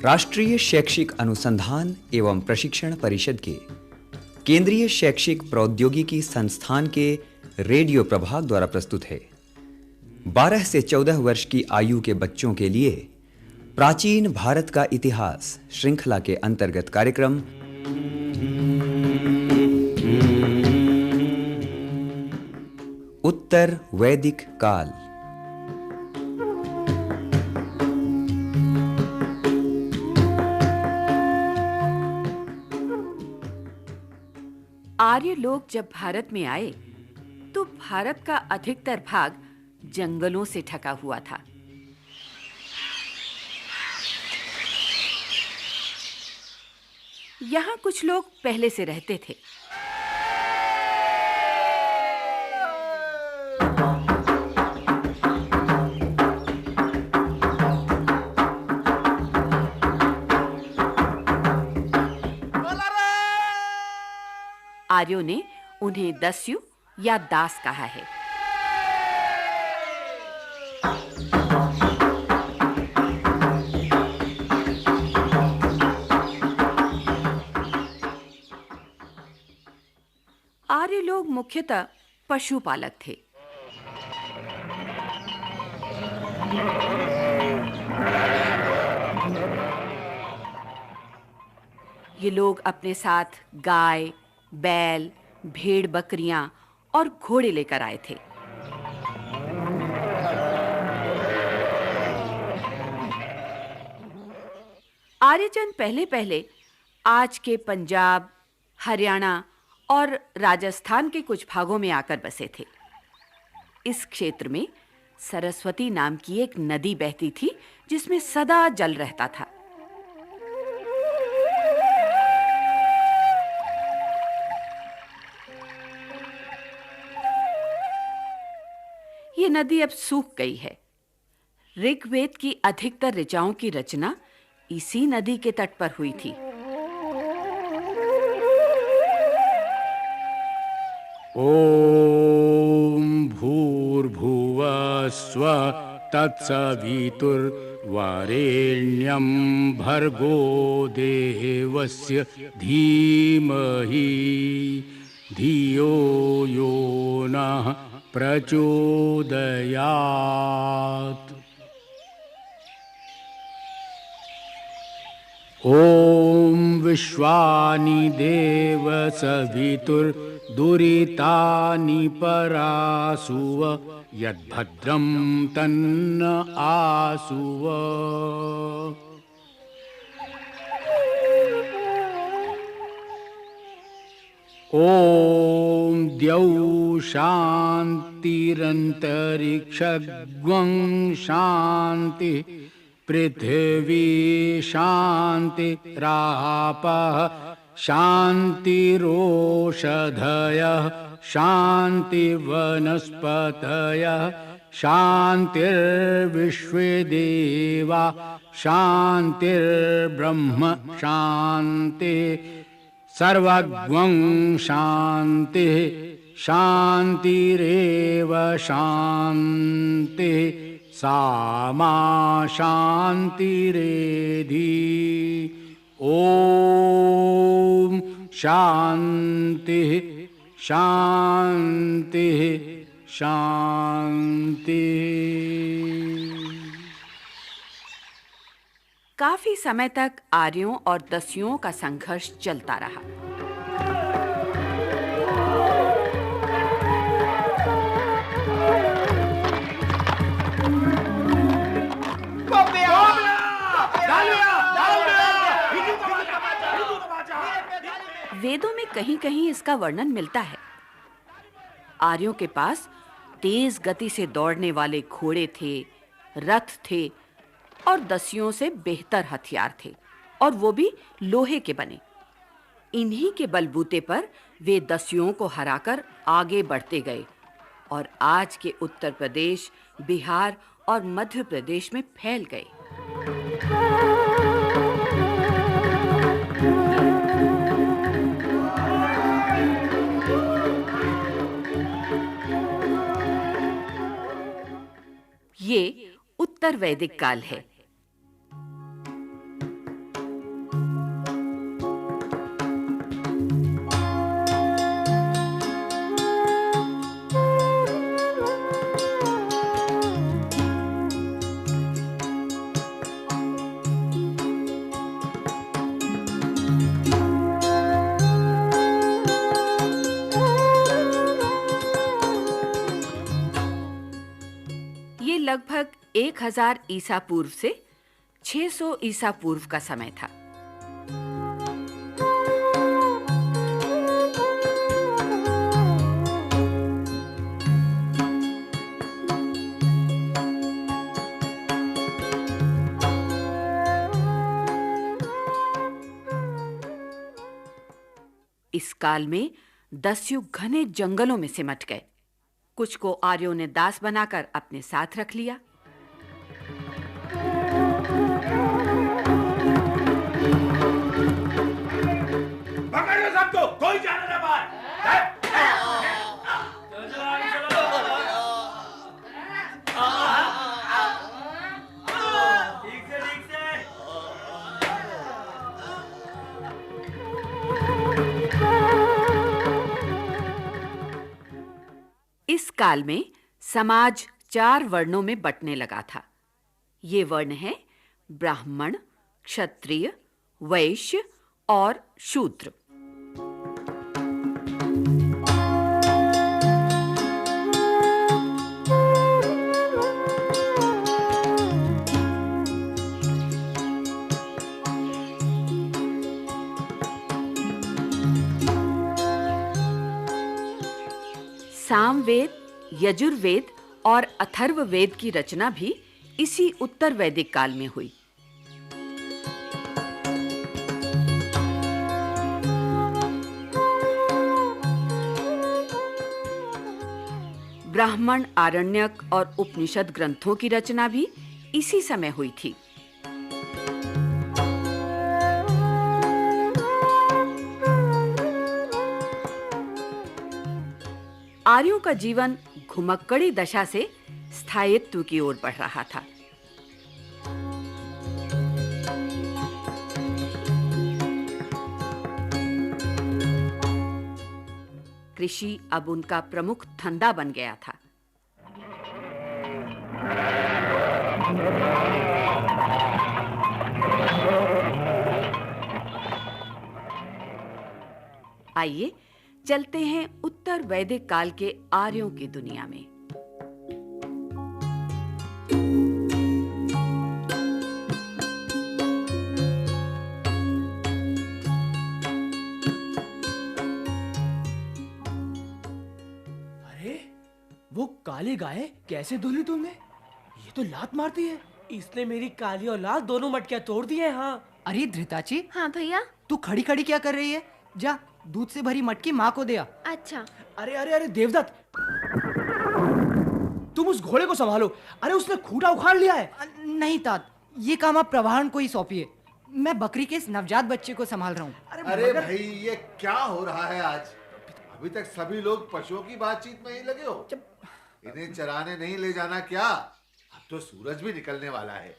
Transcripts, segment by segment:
राष्ट्रीय शैक्षिक अनुसंधान एवं प्रशिक्षण परिषद के केंद्रीय शैक्षिक प्रौद्योगिकी संस्थान के रेडियो प्रभाग द्वारा प्रस्तुत है। 12 से 14 वर्ष की आयु के बच्चों के लिए प्राचीन भारत का इतिहास श्रृंखला के अंतर्गत कार्यक्रम उत्तर वैदिक काल। आर्य लोग जब भारत में आए तो भारत का अधिकतर भाग जंगलों से ढका हुआ था। यहाँ कुछ लोग पहले से रहते थे। आर्यों ने उन्हें दस्यु या दास कहा है। आर्य लोग मुख्यतः पशुपालक थे। ये लोग अपने साथ गाय, बैल, भेड़, बकरियां और घोड़े लेकर आए थे। आर्यजन पहले आज के पंजाब, हरियाणा और राजस्थान के कुछ भागों में आकर बसे थे। इस क्षेत्र में सरस्वती नाम की एक नदी बहती थी जिसमें सदा जल रहता था। ये नदी अब सूख गई है। ऋग्वेद की अधिकतर ऋचाओं की रचना इसी नदी के तट पर हुई थी। ओम भूर्भुवः स्वः तत्सवितुर्वरेण्यं भर्गो देवस्य धीमहि धियो यो नः प्रचोदयात्। ओम विश्वानि देव सवितुर्दुरितानि परासुव यद्भद्रं तन्न आसुव। ओम द्यौ शान्तिरन्तरिक्षगं शान्ति पृथिवी शान्तिरापः शान्तिरोषधयः शान्तिवनस्पतयः शान्तिर्विश्वे देवा शान्तिर्ब्रह्म शान्तिः सर्वज्ञं शान्तिः शान्तिरेव शान्तिः सामा शान्तिरेधि। ओम शान्तिः शान्तिः शान्तिः। काफी समय तक आर्यों और दस्युओं का संघर्ष चलता रहा। वेदों में कहीं-कहीं इसका वर्णन मिलता है। आर्यों के पास तेज गति से दौड़ने वाले घोड़े थे, रथ थे और दस्युओं से बेहतर हथियार थे, और वो भी लोहे के बने। इन्हीं के बलबूते पर वे दस्युओं को हराकर आगे बढ़ते गए और आज के उत्तर प्रदेश, बिहार और मध्य प्रदेश में फैल गए। ये उत्तर वैदिक काल है। लगभग 1000 ईसा पूर्व से 600 ईसा पूर्व का समय था। इस काल में दस्यु घने जंगलों में सिमट गए। कुछ को आर्यों ने दास बनाकर अपने साथ रख लिया। पकड़ो सबको, कोई जाने ना बाहर। इस काल में समाज 4 वर्णों में बंटने लगा था। ये वर्ण हैं ब्राह्मण, क्षत्रिय, वैश्य और शूद्र। सामवेद, यजुर्वेद और अथर्ववेद की रचना भी इसी उत्तर वैदिक काल में हुई। ब्राह्मण, आरण्यक और उपनिषद ग्रंथों की रचना भी इसी समय हुई थी। आर्यों का जीवन घुमक्कड़ी दशा से स्थायित्व की ओर बढ़ रहा था। कृषि अब उनका प्रमुख धंधा बन गया था। आइए चलते हैं उत्तर वैदिक काल के आर्यों की दुनिया में। अरे वो काली गाय कैसे धुली तुमने? ये तो लात मारती है। इसने मेरी काली और लाल दोनों मटकियां तोड़ दी हैं। हाँ। अरे धृताची, हाँ भैया। तू खड़ी खड़ी क्या कर रही है? जा दूध से भरी मटकी माँ को दे आ। अच्छा। अरे अरे अरे देवदत्त, तुम उस घोड़े को संभालो। अरे उसने खूंटा उखाड़ लिया है। नहीं तात, ये काम आप प्रवाहन को ही सौंपिए। मैं बकरी के इस नवजात बच्चे को संभाल रहा हूँ। अरे भाई, ये क्या हो रहा है आज? अभी तक सभी लोग पशुओं की बातचीत में ही लगे हो। इन्हें चराने नहीं ले जाना क्या? अब तो सूरज भी निकलने वाला है।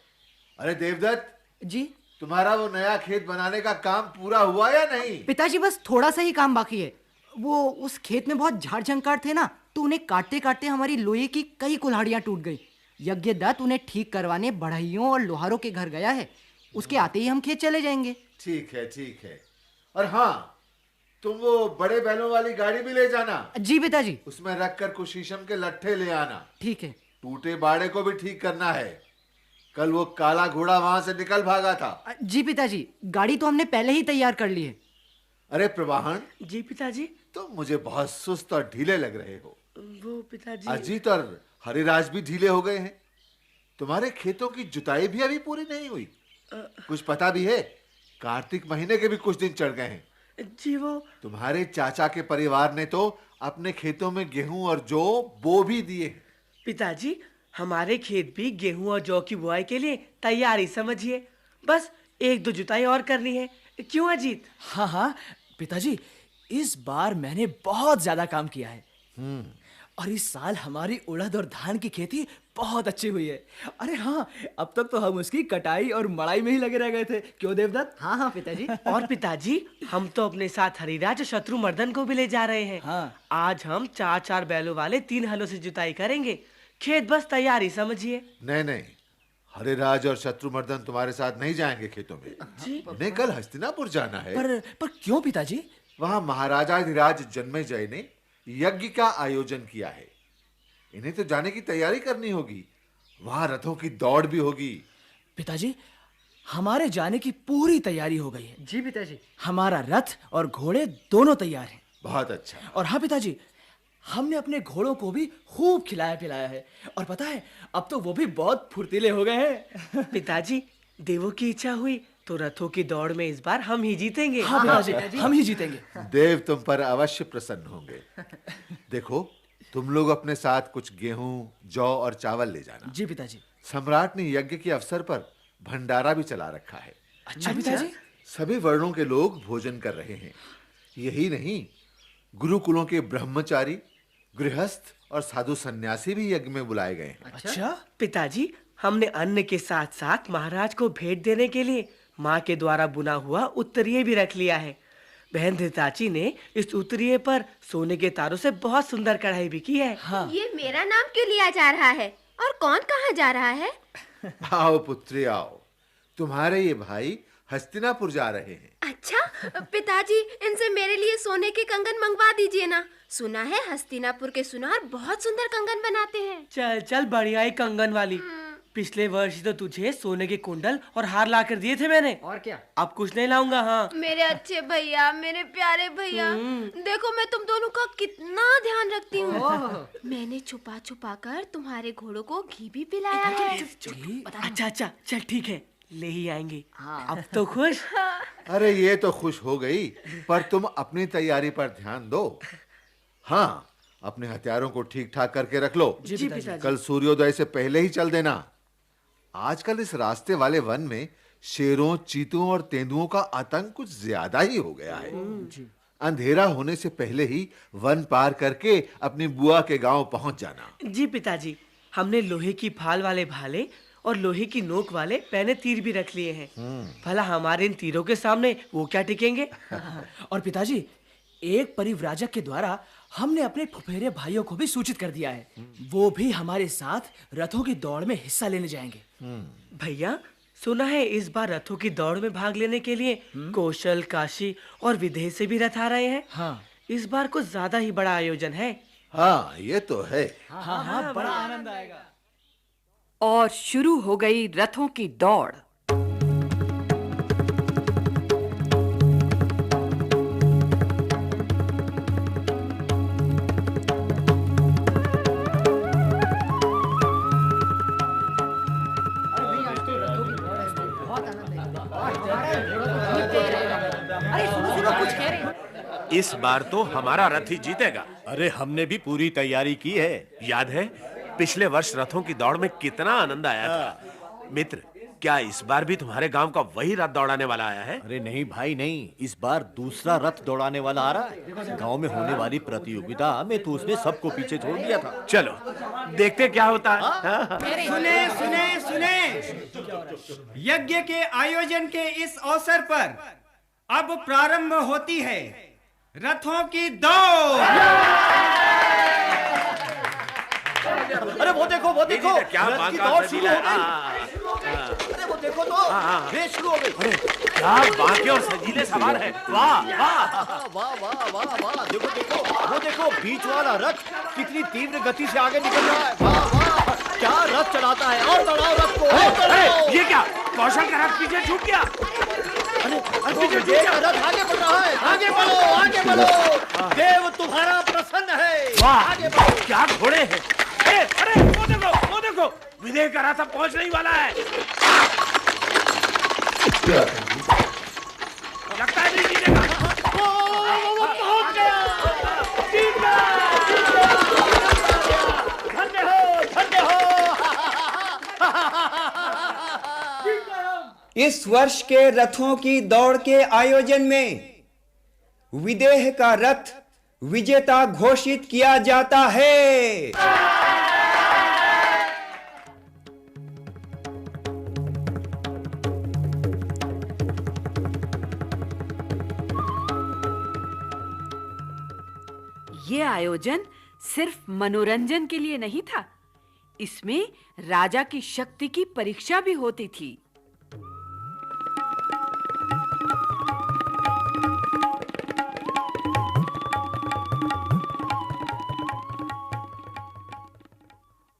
अरे देवदत्त जी, तुम्हारा वो नया खेत बनाने का काम पूरा हुआ या नहीं? पिताजी बस थोड़ा सा ही काम बाकी है। वो उस खेत में बहुत झाड़ झंकार थे ना, तो उन्हें काटते काटते हमारी लोहे की कई कुल्हाड़ियां टूट गई। यज्ञदत्त उन्हें ठीक करवाने बढ़इयों और लोहारों के घर गया है। उसके आते ही हम खेत चले जाएंगे। ठीक है, ठीक है। और हाँ, तुम वो बड़े बैलों वाली गाड़ी भी ले जाना। जी पिताजी। उसमें रखकर कुछ शीशम के लट्ठे ले आना। ठीक है। टूटे बाड़े को भी ठीक करना है। कल वो काला घोड़ा वहां से निकल भागा था। जी पिताजी, गाड़ी तो हमने पहले ही तैयार कर ली है। अरे प्रवाहन, जी पिताजी। तुम मुझे बहुत सुस्त और ढीले लग रहे हो। वो पिताजी, अजीत और हरिराज भी ढीले हो गए हैं। तुम्हारे खेतों की जुताई भी अभी पूरी नहीं हुई। कुछ पता भी है? कार्तिक महीने के भी कुछ दिन चढ़ गए हैं। जी वो तुम्हारे चाचा के परिवार ने तो अपने खेतों में गेहूं और जौ बो भी दिए। पिताजी, हमारे खेत भी गेहूं और जौ की बुआई के लिए तैयारी समझिए। बस 1-2 जुताई और करनी है। क्यों अजीत? हाँ हाँ पिताजी, इस बार मैंने बहुत ज्यादा काम किया है। और इस साल हमारी उड़द और धान की खेती बहुत अच्छी हुई है। अरे हाँ, अब तक तो हम उसकी कटाई और मड़ाई में ही लगे रह गए थे। क्यों देवदत्त? हाँ हाँ पिताजी। और पिताजी, हम तो अपने साथ हरिराज और शत्रुमर्दन को भी ले जा रहे हैं। हाँ। आज हम 4-4 बैलों वाले 3 हलों से जुताई करेंगे। खेत बस तैयारी समझिए। नहीं नहीं, हरिराज और शत्रुमर्दन तुम्हारे साथ नहीं जाएंगे खेतों में। जी। उन्हें कल हस्तिनापुर जाना है। पर क्यों पिताजी? वहां महाराजाधिराज जन्मेजय ने यज्ञ का आयोजन किया है। इन्हें तो जाने की तैयारी करनी होगी। वहां रथों की दौड़ भी होगी। पिताजी, हमारे जाने की पूरी तैयारी हो गई है। जी पिताजी। हमारा रथ और घोड़े दोनों तैयार हैं। बहुत अच्छा। और हाँ पिताजी, हमने अपने घोड़ों को भी खूब खिलाया पिलाया है। और पता है, अब तो वो भी बहुत फुर्तीले हो गए हैं। पिताजी, देवों की इच्छा हुई तो रथों की दौड़ में इस बार हम ही जीतेंगे। हाँ पिताजी, हम ही जीतेंगे। देव तुम पर अवश्य प्रसन्न होंगे। देखो, तुम लोग अपने साथ कुछ गेहूं, जौ और चावल ले जाना। जी पिताजी। सम्राट ने यज्ञ के अवसर पर भंडारा भी चला रखा है। अच्छा पिताजी। सभी वर्णों के लोग भोजन कर रहे हैं। यही नहीं, गुरुकुलों के ब्रह्मचारी, गृहस्थ और साधु सन्यासी भी यज्ञ में बुलाए गए हैं। अच्छा पिताजी, हमने अन्न के साथ साथ महाराज को भेंट देने के लिए माँ के द्वारा बुना हुआ उत्तरीय भी रख लिया है। बहन धृताची ने इस उत्तरीय पर सोने के तारों से बहुत सुंदर कढ़ाई भी की है। हाँ। ये मेरा नाम क्यों लिया जा रहा है और कौन कहाँ जा रहा है? आओ पुत्री आओ, तुम्हारे ये भाई हस्तिनापुर जा रहे हैं। अच्छा पिताजी, इनसे मेरे लिए सोने के कंगन मंगवा दीजिए ना। सुना है हस्तिनापुर के सुनार बहुत सुंदर कंगन बनाते हैं। चल चल, बढ़िया ही कंगन वाली। पिछले वर्ष ही तो तुझे सोने के कुंडल और हार ला कर दिए थे मैंने। और क्या? अब कुछ नहीं लाऊंगा। हाँ मेरे अच्छे भैया, मेरे प्यारे भैया, देखो मैं तुम दोनों का कितना ध्यान रखती हूँ। मैंने छुपा छुपा कर तुम्हारे घोड़ों को घी भी पिलाया है। अच्छा अच्छा, चल ठीक है, ले ही आएंगे। अब तो खुश। अरे ये तो खुश हो गई, पर तुम अपनी तैयारी पर ध्यान दो। हाँ, अपने हथियारों को ठीक ठाक करके रख लो। जी पिताजी। कल सूर्योदय से पहले ही चल देना। आजकल इस रास्ते वाले वन में शेरों, चीतों और तेंदुओं का आतंक कुछ ज्यादा ही हो गया है। अंधेरा होने से पहले ही वन पार करके अपनी बुआ के गांव पहुंच जाना। जी पिताजी, हमने लोहे की फाल वाले भाले और लोहे की नोक वाले पैने तीर भी रख लिए हैं। भला हमारे इन तीरों के सामने वो क्या टिकेंगे। और पिताजी, एक परिव्राजक के द्वारा हमने अपने फुफेरे भाइयों को भी सूचित कर दिया है। वो भी हमारे साथ रथों की दौड़ में हिस्सा लेने जाएंगे। भैया, सुना है इस बार रथों की दौड़ में भाग लेने के लिए कौशल, काशी और विदेश से भी रथ आ रहे हैं। हाँ। इस बार कुछ ज्यादा ही बड़ा आयोजन है। हाँ, ये तो है। हाँ, बड़ा आनंद आएगा। और शुरू हो गई रथों की दौड़। इस बार तो हमारा रथ ही जीतेगा। अरे हमने भी पूरी तैयारी की है। याद है पिछले वर्ष रथों की दौड़ में कितना आनंद आया था। मित्र, क्या इस बार भी तुम्हारे गांव का वही रथ दौड़ाने वाला आया है? अरे नहीं भाई नहीं, इस बार दूसरा रथ दौड़ाने वाला आ रहा है। गांव में होने वाली प्रतियोगिता में तो उसने सबको पीछे छोड़ दिया था। चलो देखते क्या होता है। सुने सुने सुने, यज्ञ के आयोजन के इस अवसर पर अब प्रारंभ होती है रथों की दौड़। अरे वो देखो क्या रथ की दौड़ शुरू हो गई। अरे वो देखो तो रेस शुरू हो गई। अरे क्या बाकी और सजीले सवार है। वाह वाह वाह वाह वाह वाह, देखो वो देखो बीच वाला रथ कितनी तीव्र गति से आगे निकल रहा है। वाह वाह, क्या रथ चलाता है। और दौड़ाओ रथ को, और दौड़ाओ। ये क्या, कौशल का रथ पीछे छूट गया। रथ आगे बढ़ रहा है। आगे बढ़ो। देव तुम्हारा प्रसन्न है। वाह, क्या घोड़े हैं। अरे वो देखो विदेह का रथ पहुंच नहीं वाला है। लगता है नहीं जीतेगा। वो पहुंच गया। जीत गया। धन्य हो। इस वर्ष के रथों की दौड़ के आयोजन में विदेह का रथ विजेता घोषित किया जाता है। ये आयोजन सिर्फ मनोरंजन के लिए नहीं था, इसमें राजा की शक्ति की परीक्षा भी होती थी।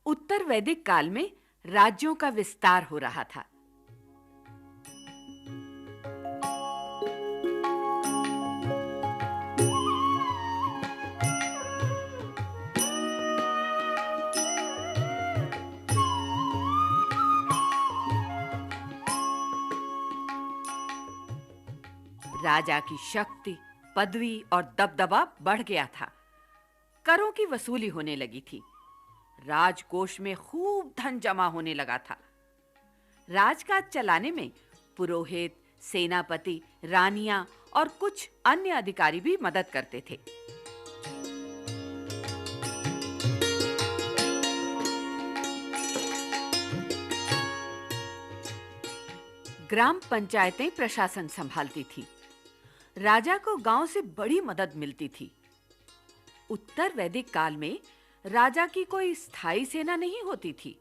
उत्तर वैदिक काल में राज्यों का विस्तार हो रहा था। राजा की शक्ति, पदवी और दबदबा बढ़ गया था। करों की वसूली होने लगी थी। राजकोष में खूब धन जमा होने लगा था। राजकाज चलाने में पुरोहित, सेनापति, रानियां और कुछ अन्य अधिकारी भी मदद करते थे। ग्राम पंचायतें प्रशासन संभालती थी। राजा को गांव से बड़ी मदद मिलती थी। उत्तर वैदिक काल में राजा की कोई स्थायी सेना नहीं होती थी।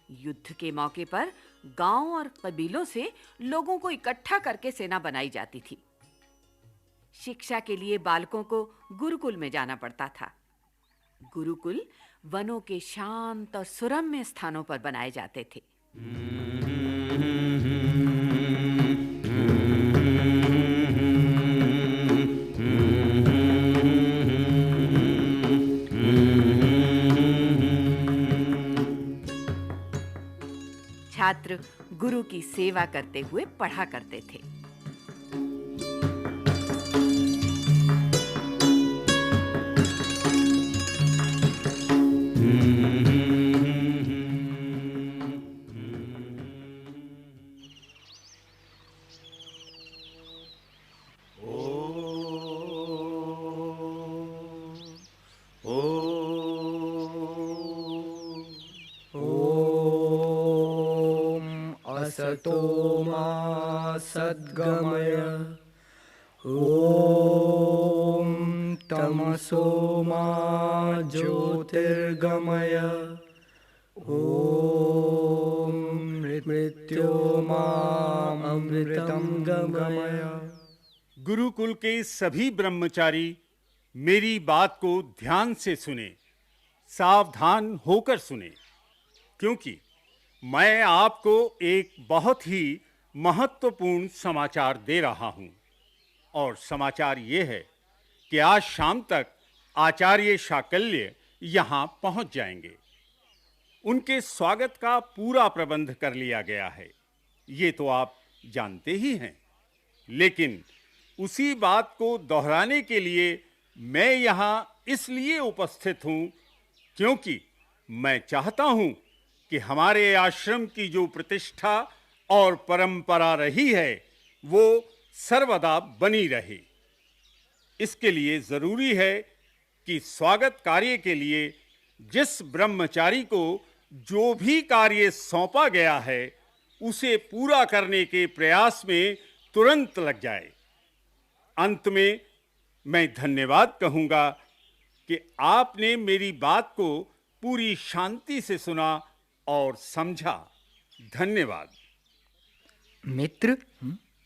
युद्ध के मौके पर गांव और कबीलों से लोगों को इकट्ठा करके सेना बनाई जाती थी। शिक्षा के लिए बालकों को गुरुकुल में जाना पड़ता था। गुरुकुल वनों के शांत और सुरम्य स्थानों पर बनाए जाते थे। छात्र गुरु की सेवा करते हुए पढ़ा करते थे। असतो मा सद्गमय, ओम तमसो मा ज्योतिर्गमय, ओम मृत्यो मा अमृतम गमय। गुरुकुल के सभी ब्रह्मचारी मेरी बात को ध्यान से सुने, सावधान होकर सुने, क्योंकि मैं आपको एक बहुत ही महत्वपूर्ण समाचार दे रहा हूं। और समाचार ये है कि आज शाम तक आचार्य शाकल्य यहां पहुंच जाएंगे। उनके स्वागत का पूरा प्रबंध कर लिया गया है, ये तो आप जानते ही हैं। लेकिन उसी बात को दोहराने के लिए मैं यहां इसलिए उपस्थित हूं क्योंकि मैं चाहता हूं कि हमारे आश्रम की जो प्रतिष्ठा और परंपरा रही है वो सर्वदा बनी रहे। इसके लिए जरूरी है कि स्वागत कार्य के लिए जिस ब्रह्मचारी को जो भी कार्य सौंपा गया है उसे पूरा करने के प्रयास में तुरंत लग जाए। अंत में मैं धन्यवाद कहूंगा कि आपने मेरी बात को पूरी शांति से सुना और समझा। धन्यवाद। मित्र,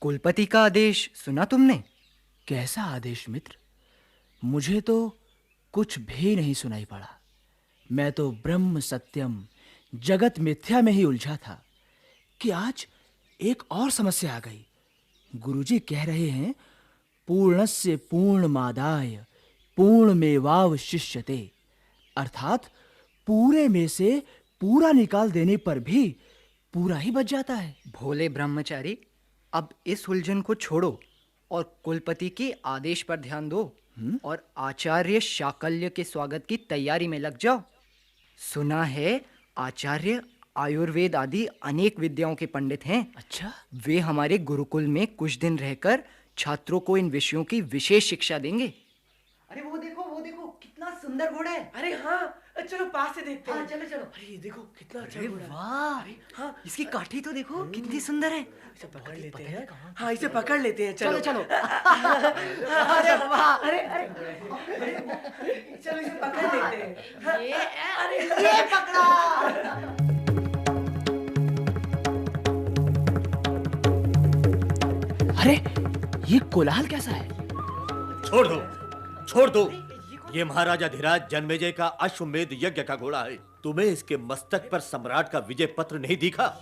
कुलपति का आदेश सुना तुमने? कैसा आदेश मित्र? मुझे तो कुछ भी नहीं सुनाई पड़ा। मैं तो ब्रह्म सत्यम जगत मिथ्या में ही उलझा था कि आज एक और समस्या आ गई। गुरुजी कह रहे हैं पूर्णस्य पूर्णमादाय पूर्णमेवावशिष्यते, अर्थात पूरे में से पूरा निकाल देने पर भी पूरा ही बच जाता है। भोले ब्रह्मचारी, अब इस उलझन को छोड़ो और कुलपति के आदेश पर ध्यान दो और आचार्य शाकल्य के स्वागत की तैयारी में लग जाओ। सुना है आचार्य आयुर्वेद आदि अनेक विद्याओं के पंडित हैं। अच्छा? वे हमारे गुरुकुल में कुछ दिन रहकर छात्रों को इन विषयों की विशेष शिक्षा देंगे। अरे वो देखो कितना सुंदर घोड़ा है। अरे हाँ, चलो पास से देखते हैं। हाँ, चलो। अरे ये देखो कितना अच्छा अरे घोड़ा है। वाह, हाँ, इसकी काठी तो देखो कितनी सुंदर है। इसे पकड़ लेते हैं। हाँ, इसे पकड़ लेते हैं। चलो चलो। अरे वाह, अरे चलो इसे पकड़ लेते हैं। ये पकड़ा। अरे ये कोलाहल कैसा है? छोड़ दो। ये महाराजा धीराज जन्मेजय का अश्वमेध यज्ञ का घोड़ा है। तुम्हें इसके मस्तक पर सम्राट का विजय पत्र नहीं दिखा?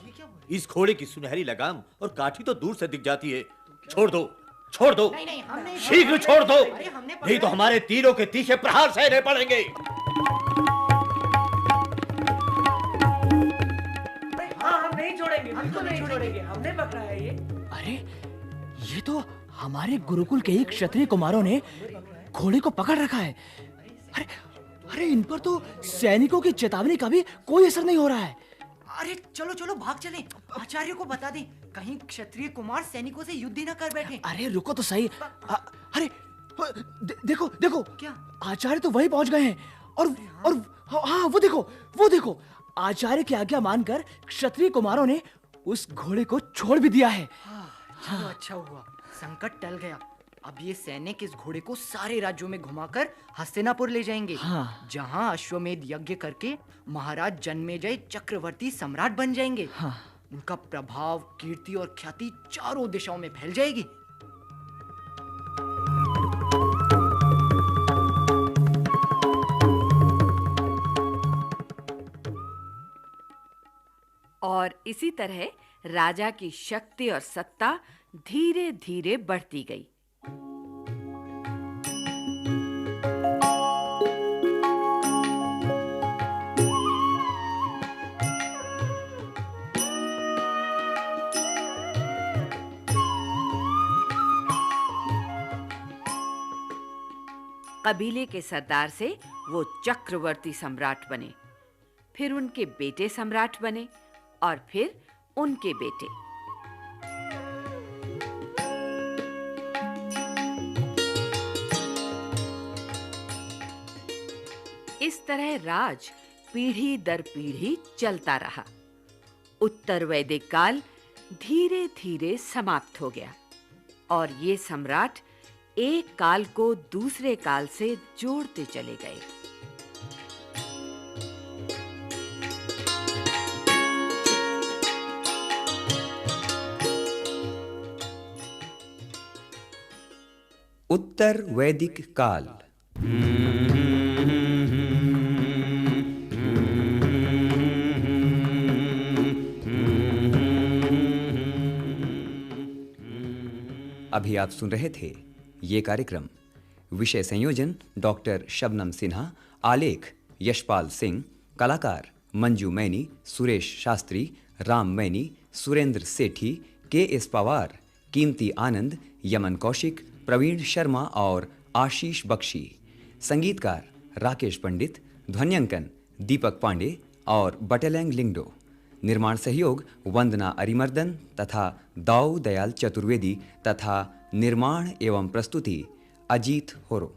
इस घोड़े की सुनहरी लगाम और काठी तो दूर से दिख जाती है। छोड़ दो, छोड़ दो, शीघ्र छोड़ दो, नहीं तो हमारे तीरों के तीखे प्रहार सहने पड़ेंगे। हाँ, हम नहीं छोड़ेंगे, बिल्कुल नहीं छोड़ेंगे, हमने पकड़ा है ये। अरे ये तो हमारे गुरुकुल के ही क्षत्रिय कुमारों ने घोड़े को पकड़ रखा है। अरे अरे इन पर तो सैनिकों की चेतावनी का भी कोई असर नहीं हो रहा है। अरे चलो चलो भाग चलें, आचार्य को बता दें, कहीं क्षत्रिय कुमार सैनिकों से युद्ध ही ना कर बैठे। अरे रुको तो सही। अरे देखो देखो, क्या आचार्य तो वहीं पहुंच गए हैं। और हाँ, वो देखो आचार्य की आज्ञा मानकर क्षत्रिय कुमारों ने उस घोड़े को छोड़ भी दिया है। हाँ, अच्छा हुआ, संकट टल गया। अब ये सैनिक इस घोड़े को सारे राज्यों में घुमाकर हस्तिनापुर ले जाएंगे। हाँ। जहाँ अश्वमेध यज्ञ करके महाराज जन्मेजय चक्रवर्ती सम्राट बन जाएंगे। हाँ। उनका प्रभाव, कीर्ति और ख्याति चारों दिशाओं में फैल जाएगी। और इसी तरह राजा की शक्ति और सत्ता धीरे धीरे बढ़ती गई। कबीले के सरदार से वो चक्रवर्ती सम्राट बने, फिर उनके बेटे सम्राट बने और फिर उनके बेटे। इस तरह राज पीढ़ी दर पीढ़ी चलता रहा। उत्तर वैदिक काल धीरे धीरे समाप्त हो गया और ये सम्राट एक काल को दूसरे काल से जोड़ते चले गए। उत्तर वैदिक काल। अभी आप सुन रहे थे ये कार्यक्रम। विषय संयोजन डॉक्टर शबनम सिन्हा, आलेख यशपाल सिंह, कलाकार मंजू मैनी, सुरेश शास्त्री, राम मैनी, सुरेंद्र सेठी, के.एस. पवार, कीमती आनंद, यमन कौशिक, प्रवीण शर्मा और आशीष बख्शी। संगीतकार राकेश पंडित, ध्वन्यांकन दीपक पांडे और बटेलैंग लिंगडो। निर्माण सहयोग वंदना अरिमर्दन तथा दाऊ दयाल चतुर्वेदी तथा निर्माण एवं प्रस्तुति अजीत होरो।